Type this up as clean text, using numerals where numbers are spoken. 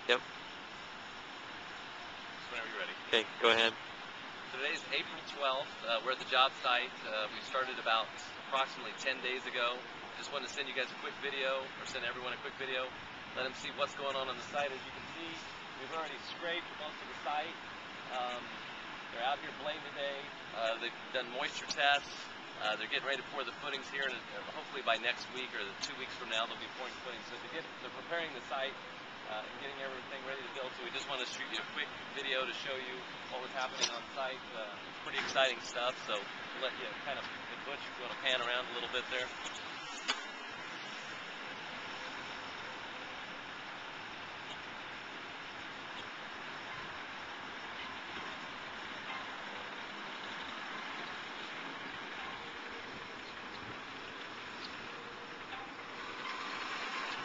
Yep. Just whenever you're ready. Okay, go ahead. Today's April 12th. We're at the job site. We started about approximately 10 days ago. Just wanted to send you guys a quick video, or send everyone a quick video. Let them see what's going on the site. As you can see, we've already scraped most of the site. They're out here blading today. They've done moisture tests. They're getting ready to pour the footings here, and hopefully by next week or 2 weeks from now, they'll be pouring footings. So they're preparing the site and getting everything ready to build. So we just want to shoot you a quick video to show you what was happening on site. It's pretty exciting stuff. So we'll let you kind of, Butch, if you want to pan around a little bit there.